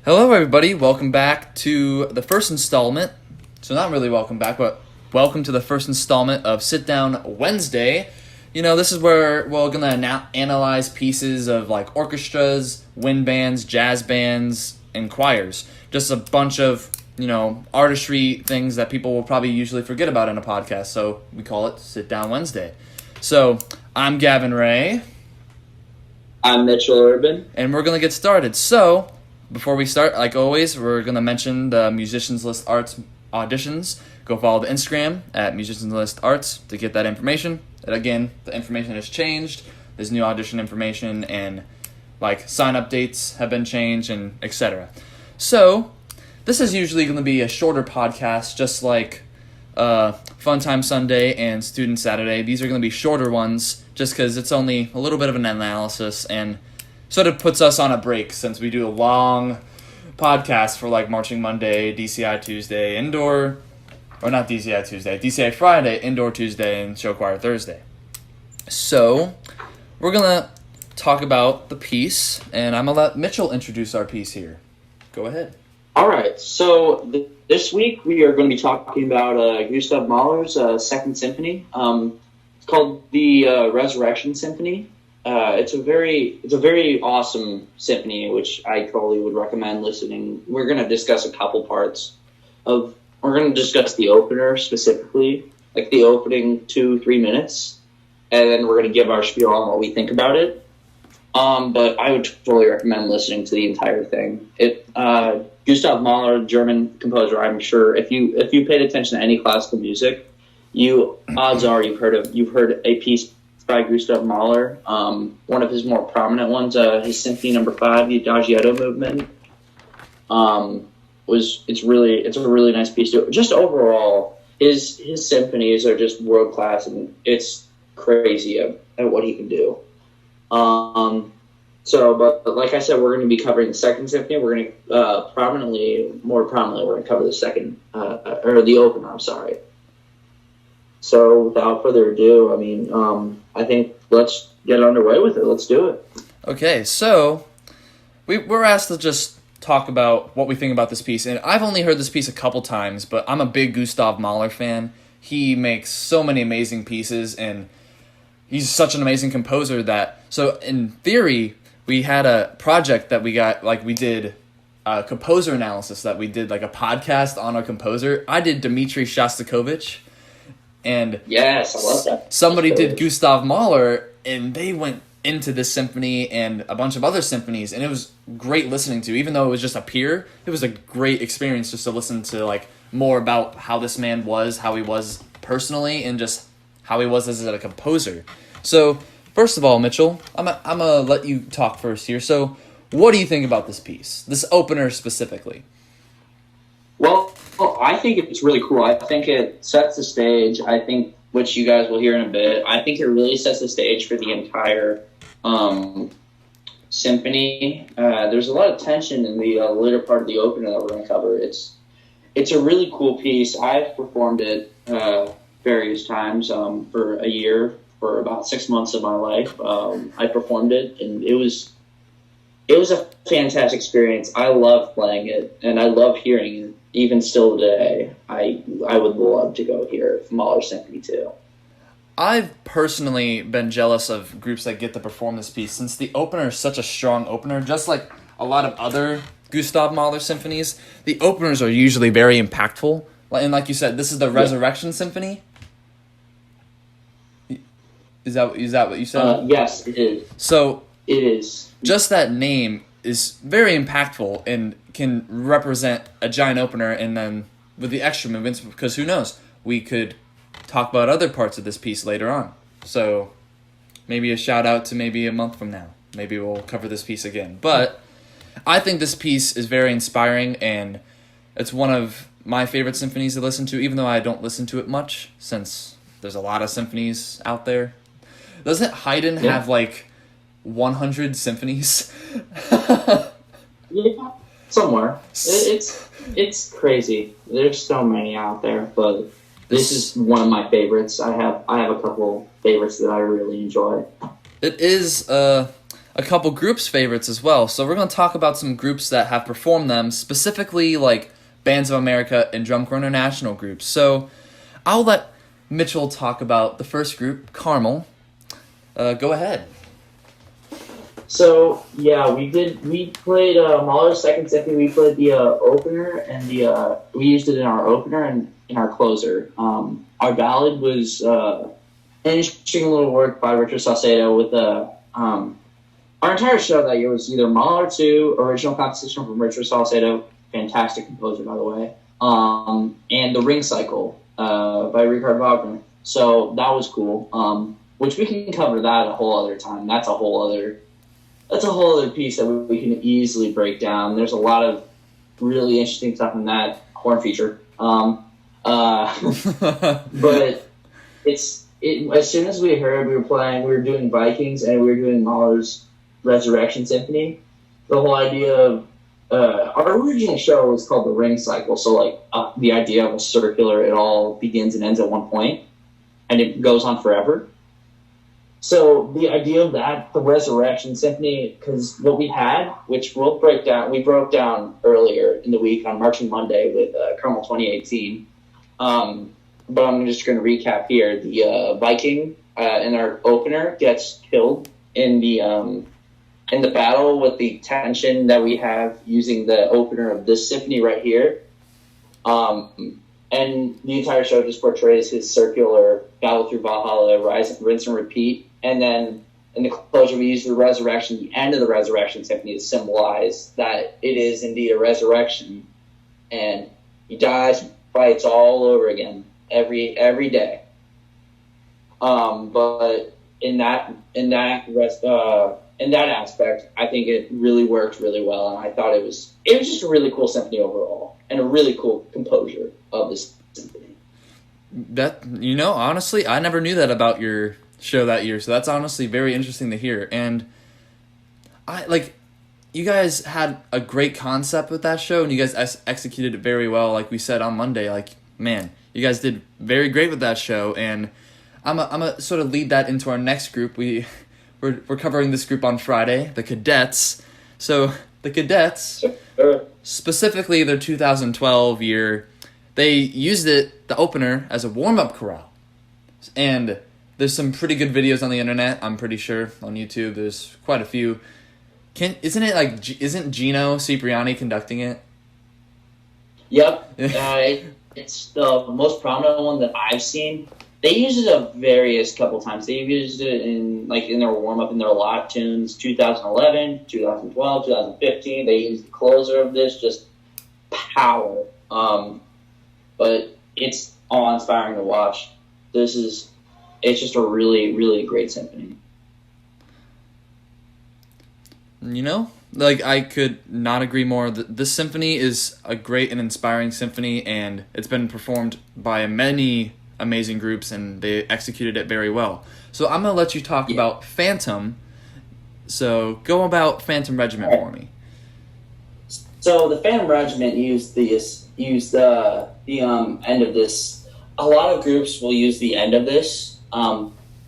Hello, everybody. Welcome back to the first installment. So not really welcome back, but welcome to the first installment of Sit Down Wednesday. You know, this is where we're going to analyze pieces of like orchestras, wind bands, jazz bands, and choirs. Just a bunch of, artistry things that people will probably usually forget about in a podcast. So we call it Sit Down Wednesday. So I'm Gavin Ray. I'm Mitchell Urban. And we're going to get started. So before we start, like always, we're going to mention the Musicians List Arts auditions. Go follow the Instagram at Musicians List Arts to get that information. And again, the information has changed. There's new audition information and like sign-up dates have been changed and etc. So this is usually going to be a shorter podcast, just like Fun Time Sunday and Student Saturday. These are going to be shorter ones just because it's only a little bit of an analysis and sort of puts us on a break since we do a long podcast for like Marching Monday, DCI Tuesday, DCI Friday, Indoor Tuesday, and Show Choir Thursday. So we're going to talk about the piece, and I'm going to let Mitchell introduce our piece here. Go ahead. All right, so this week we are going to be talking about Gustav Mahler's Second Symphony. It's called the Resurrection Symphony. It's a very awesome symphony, which I totally would recommend listening. We're going to discuss a couple parts of. We're going to discuss the opener specifically, like the opening 2-3 minutes, and then we're going to give our spiel on what we think about it. But I would totally recommend listening to the entire thing. Gustav Mahler, German composer. I'm sure if you paid attention to any classical music, odds are you've heard a piece by Gustav Mahler. One of his more prominent ones, his Symphony No. 5, the Adagietto movement. It's a really nice piece too. Just overall, his symphonies are just world class, and it's crazy at what he can do. But like I said, we're going to be covering the Second Symphony. We're going to more prominently, we're going to cover the second or the opener. I'm sorry. So without further ado, I think let's get underway with it. Let's do it. Okay, so we're asked to just talk about what we think about this piece. And I've only heard this piece a couple times, but I'm a big Gustav Mahler fan. He makes so many amazing pieces, and he's such an amazing composer so in theory, we had a project that we did a composer analysis, that we did like a podcast on a composer. I did Dmitri Shostakovich. And yes, I love that. Somebody did Gustav Mahler, and they went into this symphony and a bunch of other symphonies, and it was great listening to. Even though it was just a peer, it was a great experience just to listen to like more about how this man was, how he was personally, and just how he was as a composer. So, first of all, Mitchell, I'm gonna let you talk first here. So, what do you think about this piece, this opener specifically? Well, I think it's really cool. I think it sets the stage. I think, which you guys will hear in a bit, I think it really sets the stage for the entire symphony. There's a lot of tension in the later part of the opener that we're going to cover. It's a really cool piece. I've performed it various times for a year. For about 6 months of my life, I performed it, and it was a fantastic experience. I love playing it, and I love hearing it. Even still today, I would love to go hear Mahler Symphony too. I've personally been jealous of groups that get to perform this piece, since the opener is such a strong opener. Just like a lot of other Gustav Mahler symphonies, the openers are usually very impactful. And like you said, this is the Resurrection Symphony. Is that what you said? Yes, it is. So it is. Just that name is very impactful and can represent a giant opener, and then with the extra movements, because who knows, we could talk about other parts of this piece later on. So maybe a shout out to maybe a month from now. Maybe we'll cover this piece again. But I think this piece is very inspiring, and it's one of my favorite symphonies to listen to, even though I don't listen to it much, since there's a lot of symphonies out there. Doesn't Haydn have like 100 symphonies? Yeah, somewhere. It's crazy. There's so many out there, but this is one of my favorites. I have a couple favorites that I really enjoy. It is a a couple groups favorites as well. So we're going to talk about some groups that have performed them, specifically like Bands of America and Drum Corps International groups. So I'll let Mitchell talk about the first group, Carmel. Go ahead. So yeah, we played Mahler's Second Symphony. We played the opener, and we used it in our opener and in our closer. Our ballad was an interesting little work by Richard Saucedo with our entire show that year was either Mahler 2, original composition from Richard Saucedo, fantastic composer by the way, and the Ring Cycle by Richard Wagner. So that was cool. Which we can cover that a whole other time. That's a whole other piece that we can easily break down. There's a lot of really interesting stuff in that horn feature. But as soon as we heard we were doing Vikings and we were doing Mahler's Resurrection Symphony, the whole idea of our original show was called the Ring Cycle. So the idea of a circular, it all begins and ends at one point, and it goes on forever. So the idea of that, the Resurrection Symphony, because what we had, which we broke down earlier in the week on Marching Monday with Carmel 2018. But I'm just going to recap here. The Viking in our opener gets killed in the battle with the tension that we have using the opener of this symphony right here. And the entire show just portrays his circular battle through Valhalla, rinse and repeat. And then in the closure, we use the resurrection, the end of the Resurrection Symphony, to symbolize that it is indeed a resurrection. And he dies, fights all over again every day. But in that aspect, I think it really worked really well, and I thought it was just a really cool symphony overall, and a really cool composure of this symphony. That, honestly, I never knew that about your show that year, so that's honestly very interesting to hear. And you guys had a great concept with that show, and you guys executed it very well. Like we said on Monday, man, you guys did very great with that show, and I'm a sort of lead that into our next group. We're covering this group on Friday, the Cadets. So the Cadets, specifically their 2012 year, they used the opener, as a warm-up chorale. And there's some pretty good videos on the internet, I'm pretty sure, on YouTube. There's quite a few. Isn't Gino Cipriani conducting it? Yep. It's the most prominent one that I've seen. They used it a various couple times. They used it in their warm-up, in their live tunes, 2011, 2012, 2015. They used the closer of this, just power. But it's awe-inspiring to watch. It's just a really, really great symphony. I could not agree more. This symphony is a great and inspiring symphony, and it's been performed by many amazing groups, and they executed it very well. So I'm going to let you talk about Phantom. So go about Phantom Regiment for me. So the Phantom Regiment used the end of this. A lot of groups will use the end of this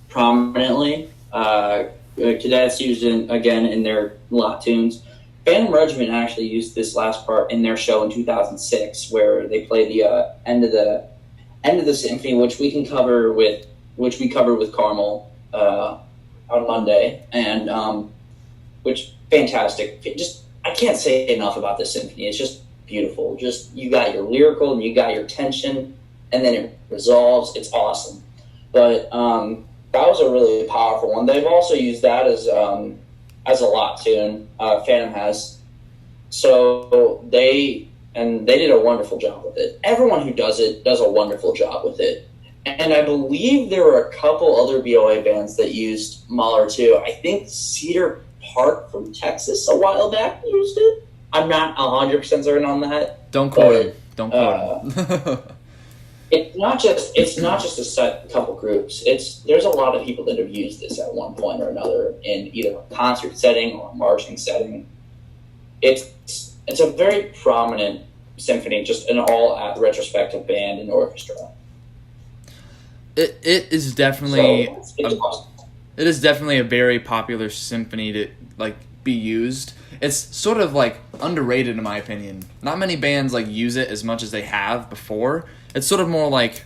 prominently. Cadets used it again in their lot tunes. Phantom Regiment actually used this last part in their show in 2006, where they play the end of the symphony, which we covered with Carmel on Monday, and which fantastic. I can't say enough about this symphony. It's just beautiful. Just, you got your lyrical and you got your tension, and then it resolves. It's awesome. But that was a really powerful one. They've also used that as a lot tune. Phantom has. So they did a wonderful job with it. Everyone who does it does a wonderful job with it. And I believe there were a couple other BOA bands that used Mahler too. I think Cedar Park from Texas a while back used it. I'm not 100% certain on that. Don't quote him. Don't quote him. It's not just a set couple groups. There's a lot of people that have used this at one point or another in either a concert setting or a marching setting. It's a very prominent symphony, just an all retrospective band and orchestra. It is definitely it's awesome. It is definitely a very popular symphony to like be used. It's sort of like underrated in my opinion. Not many bands like use it as much as they have before. It's sort of more like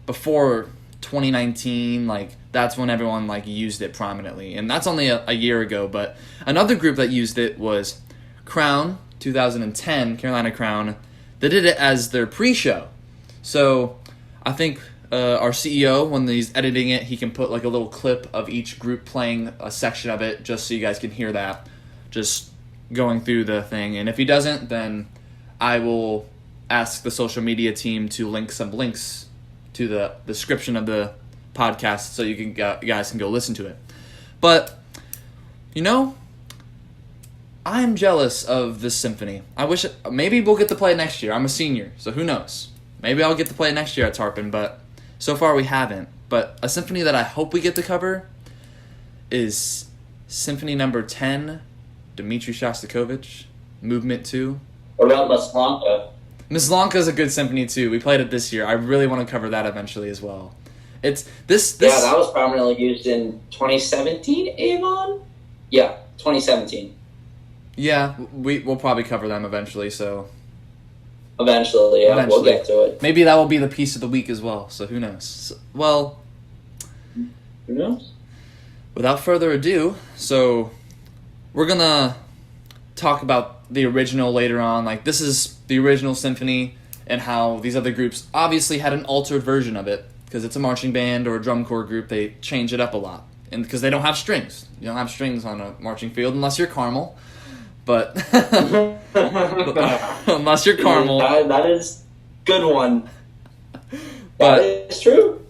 before 2019, like that's when everyone like used it prominently, and that's only a year ago. But another group that used it was Crown, 2010, Carolina Crown. They did it as their pre-show. So I think our CEO, when he's editing it, he can put like a little clip of each group playing a section of it, just so you guys can hear that, just going through the thing. And if he doesn't, then I will ask the social media team to link some links to the description of the podcast so you guys can go listen to it. But, you know, I'm jealous of this symphony. I wish maybe we'll get to play it next year. I'm a senior, so who knows? Maybe I'll get to play it next year at Tarpon, but so far we haven't. But a symphony that I hope we get to cover is Symphony Number 10, Dmitri Shostakovich, Movement 2. What about Maslanka? Maslanka is a good symphony too. We played it this year. I really want to cover that eventually as well. It's this. Yeah, that was prominently used in 2017, Avon? Yeah, 2017. Yeah, we'll probably cover them eventually, so... Eventually, yeah, we'll get to it. Maybe that will be the piece of the week as well, so who knows? Well... Who knows? Without further ado, so we're gonna talk about the original later on. Like, this is the original symphony, and how these other groups obviously had an altered version of it, because it's a marching band or a drum corps group, they change it up a lot. And because they don't have strings. You don't have strings on a marching field unless you're Carmel. But unless you're Carmel. That is good one. But that is true.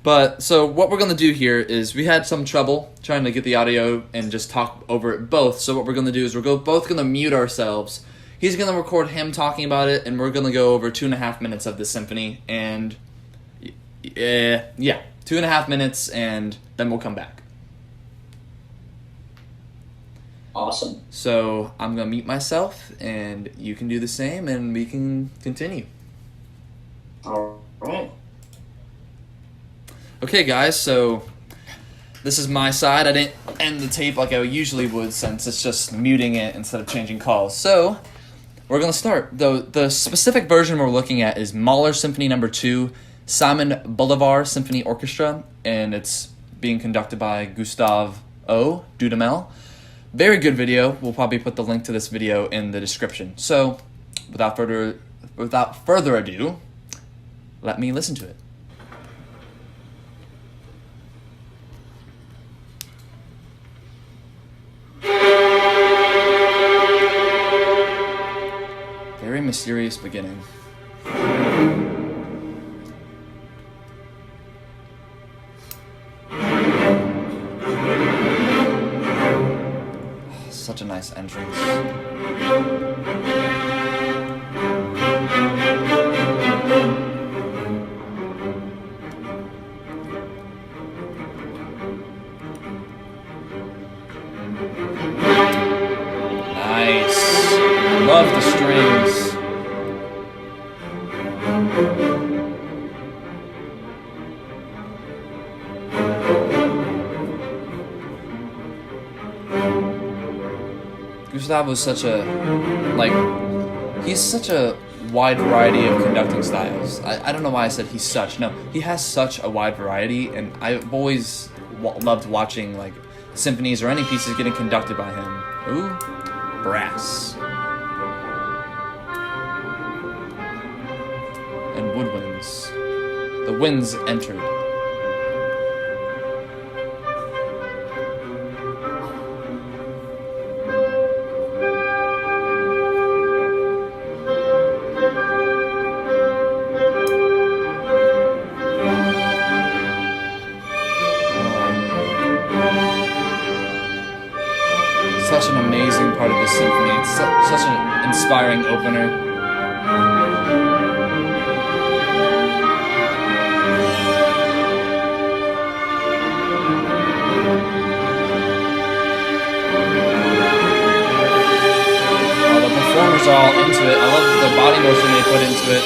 But so what we're going to do here is we had some trouble trying to get the audio and just talk over it both. So what we're going to do is we're both going to mute ourselves. He's going to record him talking about it, and we're going to go over 2.5 minutes of the symphony. And yeah, 2.5 minutes, and then we'll come back. Awesome. So I'm going to mute myself, and you can do the same, and we can continue. All right. Okay, guys, so this is my side. I didn't end the tape like I usually would, since it's just muting it instead of changing calls. So we're going to start. The specific version we're looking at is Mahler Symphony Number 2, Simon Bolivar Symphony Orchestra, and it's being conducted by Gustav Dudamel. Very good video. We'll probably put the link to this video in the description. So, without further ado, let me listen to it. Very mysterious beginning. Such a nice entrance. Nice. Love the strings. Gustav was such a, he's such a wide variety of conducting styles. I don't know why I said he's such. No, he has such a wide variety, and I've always loved watching, like, symphonies or any pieces getting conducted by him. Ooh, brass. And woodwinds. The winds entered. Such an amazing part of the symphony. It's such an inspiring opener. Oh, the performers are all into it. I love the body motion they put into it.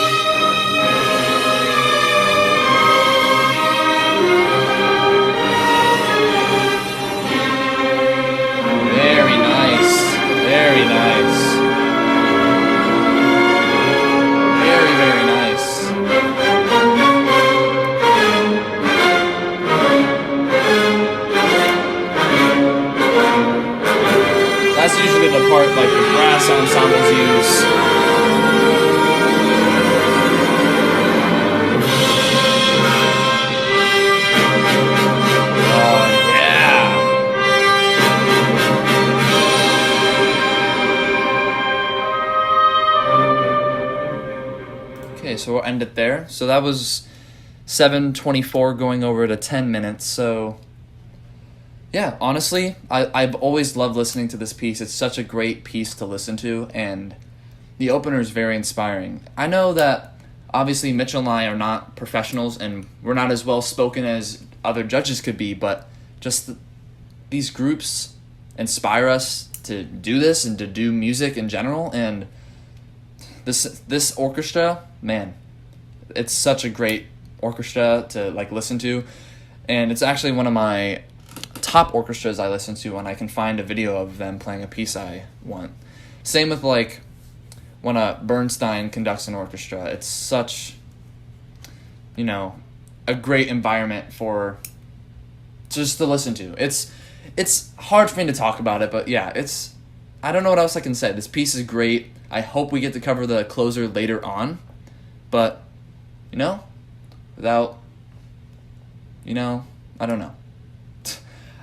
ensembles use. Oh, yeah. Okay, so we'll end it there. So that was 7:24 going over to 10 minutes. So yeah, honestly, I've always loved listening to this piece. It's such a great piece to listen to, and the opener is very inspiring. I know that obviously Mitchell and I are not professionals, and we're not as well spoken as other judges could be, but just these groups inspire us to do this and to do music in general. And this orchestra, man, it's such a great orchestra to like listen to, and it's actually one of my top orchestras I listen to when I can find a video of them playing a piece I want. Same with like when Bernstein conducts an orchestra. It's such, a great environment for just to listen to. It's hard for me to talk about it, but yeah, I don't know what else I can say. This piece is great. I hope we get to cover the closer later on, but without, I don't know.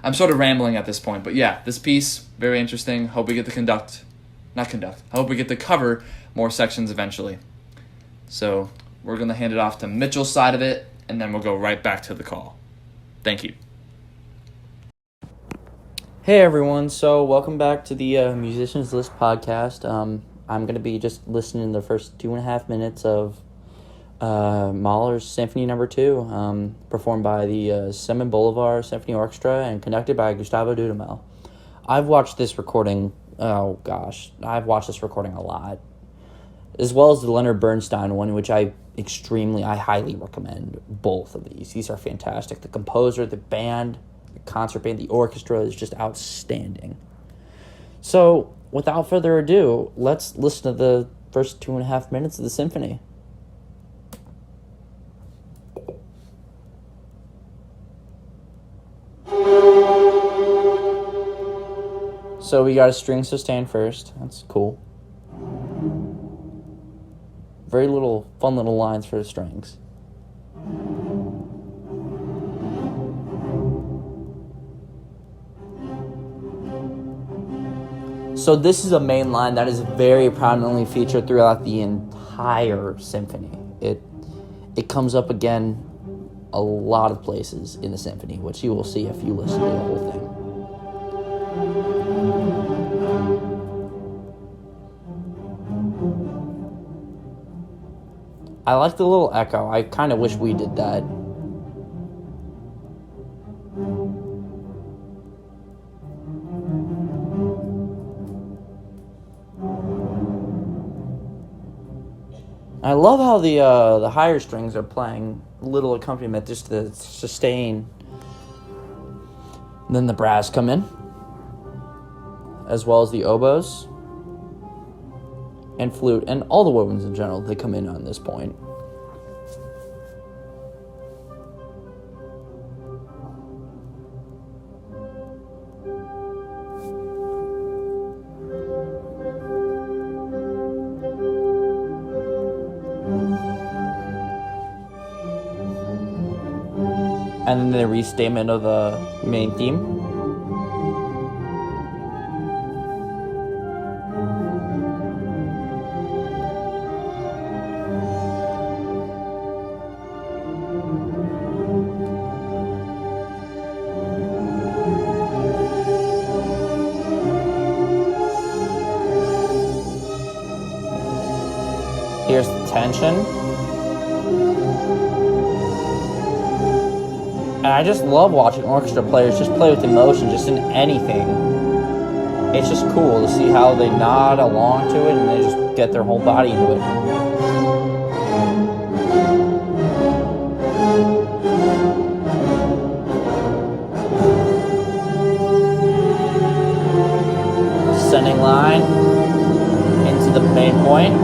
I'm sort of rambling at this point, but yeah, this piece, very interesting. Hope we get to hope we get to cover more sections eventually. So we're going to hand it off to Mitchell's side of it, and then we'll go right back to the call. Thank you. Hey everyone, so welcome back to the Musicians List podcast. I'm going to be just listening to the first 2.5 minutes of Mahler's Symphony No. 2, performed by the Simon Bolivar Symphony Orchestra and conducted by Gustav Dudamel. I've watched this recording a lot, as well as the Leonard Bernstein one, which I highly recommend both of these. These are fantastic. The composer, the band, the concert band, the orchestra is just outstanding. So, without further ado, let's listen to the first 2.5 minutes of the symphony. So we got a string sustain first. That's cool. Very fun little lines for the strings. So this is a main line that is very prominently featured throughout the entire symphony. It comes up again a lot of places in the symphony, which you will see if you listen to the whole thing. I like the little echo. I kind of wish we did that. I love how the higher strings are playing little accompaniment just to sustain. And then the brass come in, as well as the oboes and flute, and all the woodwinds in general. They come in on this point. And then the restatement of the main theme. Here's the tension. And I just love watching orchestra players just play with emotion, just in anything. It's just cool to see how they nod along to it and they just get their whole body into it. Descending line into the main point.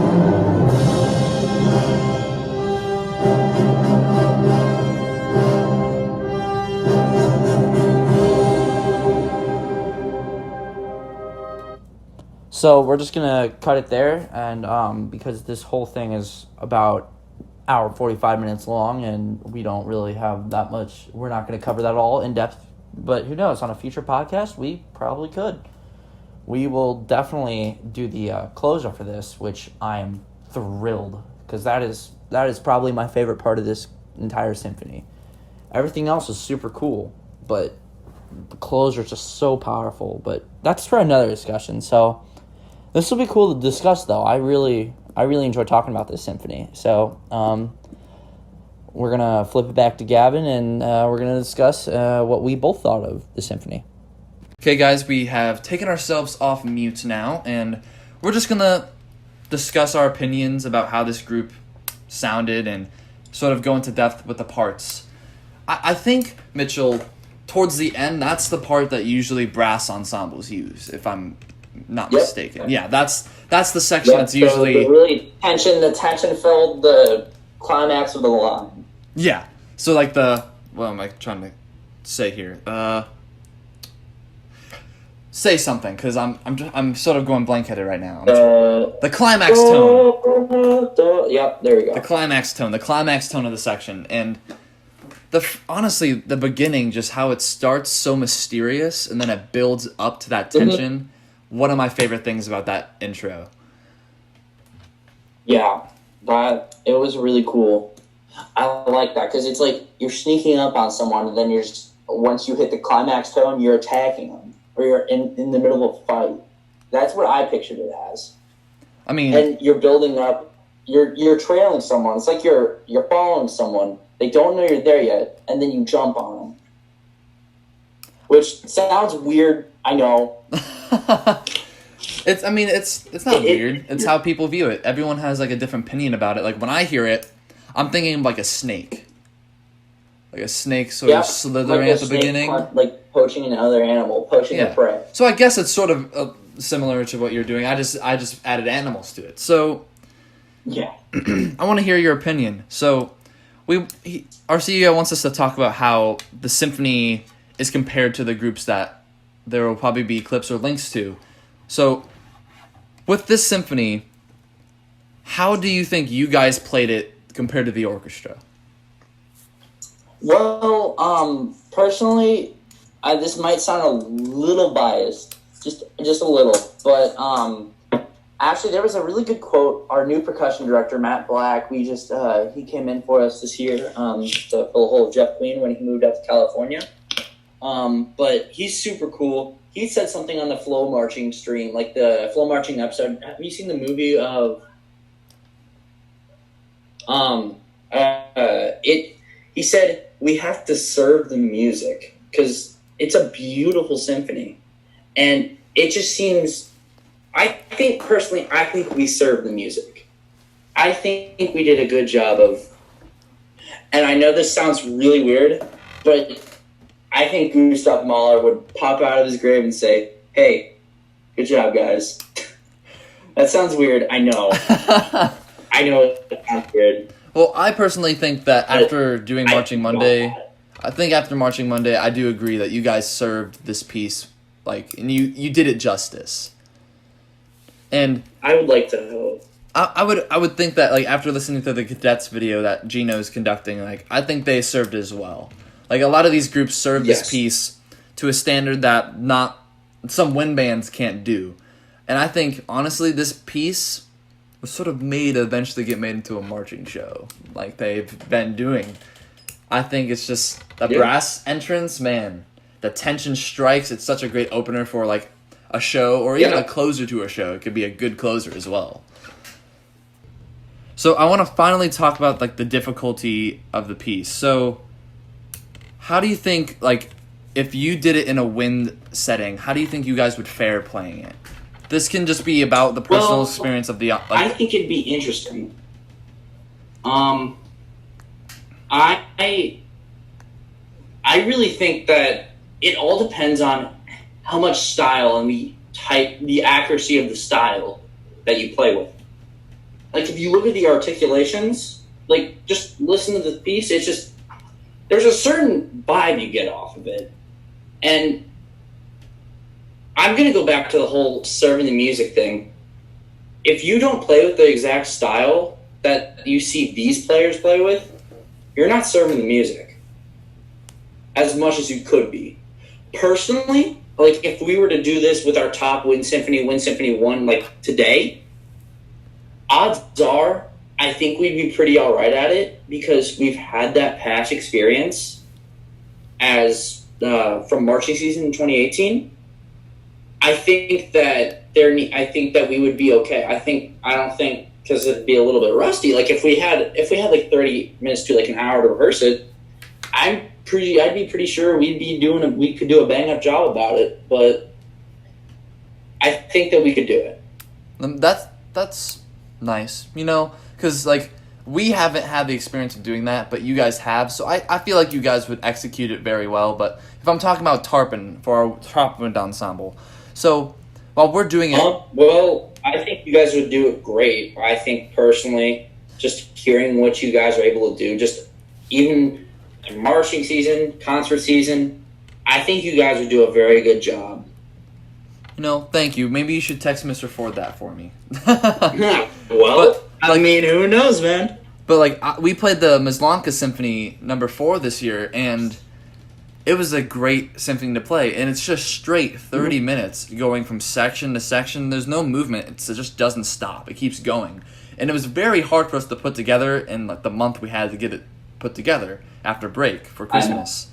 So we're just gonna cut it there, and because this whole thing is about hour 45 minutes long, and we don't really have that much. We're not gonna cover that all in depth, but who knows? On a future podcast, we probably could. We will definitely do the closer for this, which I am thrilled, because that is probably my favorite part of this entire symphony. Everything else is super cool, but the closer is just so powerful. But that's for another discussion. So this will be cool to discuss, though. I really enjoy talking about this symphony. So we're gonna flip it back to Gavin, and we're gonna discuss what we both thought of the symphony. Okay, guys, we have taken ourselves off mute now, and we're just going to discuss our opinions about how this group sounded and sort of go into depth with the parts. I think, Mitchell, towards the end, that's the part that usually brass ensembles use, if I'm not mistaken. Yeah, that's the section that's usually... The tension-filled, the climax of the line. Yeah, so like what am I trying to say here? Say something, because I'm sort of going blank-headed right now. The climax tone. Yep, there we go. The climax tone of the section, and honestly, the beginning, just how it starts so mysterious, and then it builds up to that tension. One of my favorite things about that intro. Yeah, it was really cool. I like that, because it's like you're sneaking up on someone, and then once you hit the climax tone, you're attacking them. Or you're in the middle of a fight. That's what I pictured it as. I mean... And you're building up... You're trailing someone. It's like you're following someone. They don't know you're there yet, and then you jump on them. Which sounds weird, I know. It's not weird. It's how people view it. Everyone has, like, a different opinion about it. Like, when I hear it, I'm thinking of, like, a snake. Like a snake sort of slithering at the beginning. Like poaching another animal, poaching a prey. So I guess it's sort of similar to what you're doing. I just added animals to it. So yeah, I want to hear your opinion. So our CEO wants us to talk about how the symphony is compared to the groups that there will probably be clips or links to. So with this symphony, how do you think you guys played it compared to the orchestra? Well, personally, this might sound a little biased, just a little, but actually there was a really good quote. Our new percussion director, Matt Black, he came in for us this year to fill the whole of Jeff Queen when he moved out to California. But he's super cool. He said something on the flow marching stream, like the flow marching episode. Have you seen the movie of He said, we have to serve the music because it's a beautiful symphony. And it just seems, I think we serve the music. I think we did a good job of, and I know this sounds really weird, but I think Gustav Mahler would pop out of his grave and say, hey, good job, guys. That sounds weird, I know. I know it sounds weird. Well, I personally think that after doing Marching Monday, I do agree that you guys served this piece, and you did it justice. And I would like to hope. I would think that, after listening to the Cadets video that Gino's conducting, I think they served as well. A lot of these groups serve this piece to a standard that not some wind bands can't do. And I think, honestly, this piece was sort of made to eventually get made into a marching show, like they've been doing. I think it's just the brass entrance, man. The tension strikes. It's such a great opener for a show or even a closer to a show. It could be a good closer as well. So I want to finally talk about the difficulty of the piece. So how do you think, if you did it in a wind setting, how do you think you guys would fare playing it? This can just be about the personal experience of the... I think it'd be interesting. I really think that it all depends on how much style and the accuracy of the style that you play with. If you look at the articulations, just listen to the piece, it's just... There's a certain vibe you get off of it. And I'm going to go back to the whole serving the music thing. If you don't play with the exact style that you see these players play with, you're not serving the music as much as you could be. Personally, like if we were to do this with our top Wind Symphony 1, like today, odds are I think we'd be pretty all right at it because we've had that past experience as from marching season in 2018. I think that we would be okay. I don't think because it'd be a little bit rusty. Like if we had like 30 minutes to like an hour to rehearse it, I'd be pretty sure we could do a bang up job about it. But I think that we could do it. That's nice, because like we haven't had the experience of doing that, but you guys have. So I feel like you guys would execute it very well. But if I'm talking about Tarpon for our Tarpon ensemble, so while we're doing it, well, I think you guys would do it great. I think personally, just hearing what you guys are able to do, just even marching season, concert season, I think you guys would do a very good job. Thank you. Maybe you should text Mr. Ford that for me. Well, I mean, who knows, man? But we played the Mazlanka Symphony No. 4 this year, and it was a great symphony to play. And it's just straight 30 minutes going from section to section. There's no movement. It just doesn't stop. It keeps going. And it was very hard for us to put together in like the month we had to get it put together after break for Christmas.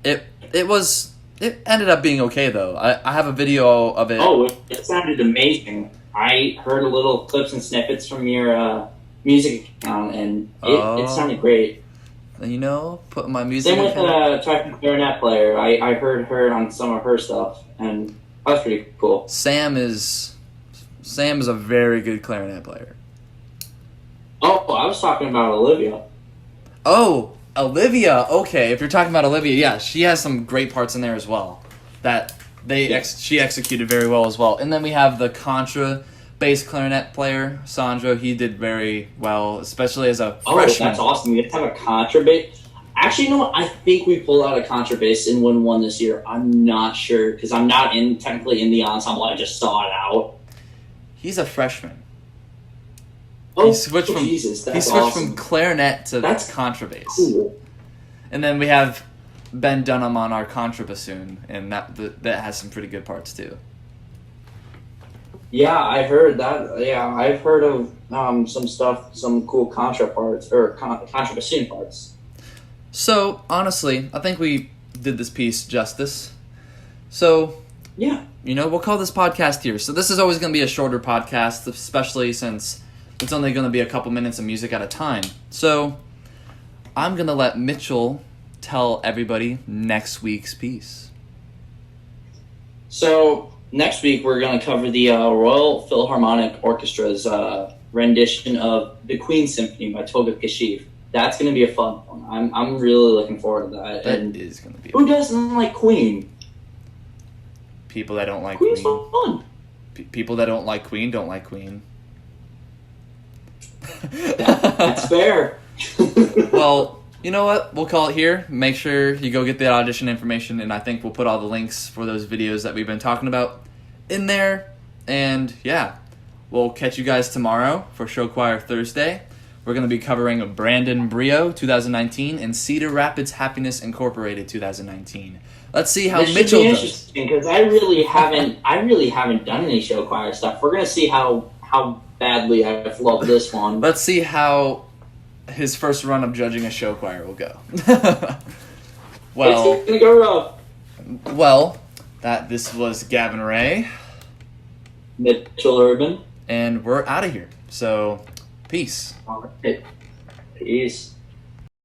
It ended up being okay though. I have a video of it. Oh, it sounded amazing. I heard a little clips and snippets from your music account, and it sounded great. Put my music. Same with the Tarpon clarinet player. I heard her on some of her stuff, and that was pretty cool. Sam is a very good clarinet player. Oh, I was talking about Olivia. Oh, Olivia. Okay, if you're talking about Olivia, yeah, she has some great parts in there as well. She executed very well as well. And then we have the contra bass clarinet player, Sandro. He did very well, especially as a freshman. Oh, that's awesome. We get to have a contrabass. Actually, I think we pulled out a contrabass in Win 1 this year. I'm not sure because I'm not technically in the ensemble. I just saw it out. He's a freshman. Oh, he switched awesome. from clarinet to contrabass. Cool. And then we have Ben Dunham on our contrabassoon, and that has some pretty good parts too. Yeah, I've heard that. Yeah, I've heard of some stuff, some cool contra parts or contrabassoon parts. So honestly, I think we did this piece justice. So yeah, we'll call this podcast here. So this is always going to be a shorter podcast, especially since it's only going to be a couple minutes of music at a time. So I'm going to let Mitchell tell everybody next week's piece. So next week we're going to cover the Royal Philharmonic Orchestra's rendition of the Queen Symphony by Tolga Kashif. That's going to be a fun one. I'm really looking forward to that. That is going to be. Who doesn't like Queen? People that don't like Queen's Queen. Fun. People that don't like Queen don't like Queen. That's fair. Well, you know what? We'll call it here. Make sure you go get the audition information, and I think we'll put all the links for those videos that we've been talking about in there. And yeah, we'll catch you guys tomorrow for Show Choir Thursday. We're going to be covering Brandon Brio 2019 and Cedar Rapids Happiness Incorporated 2019. Let's see how Mitchell does. Interesting because I really haven't done any show choir stuff. We're going to see how badly I love this one. Let's see how his first run of judging a show choir will go. It's gonna go rough. Well, this was Gavin Ray, Mitchell Urban, and we're out of here. So, peace. All right. Peace.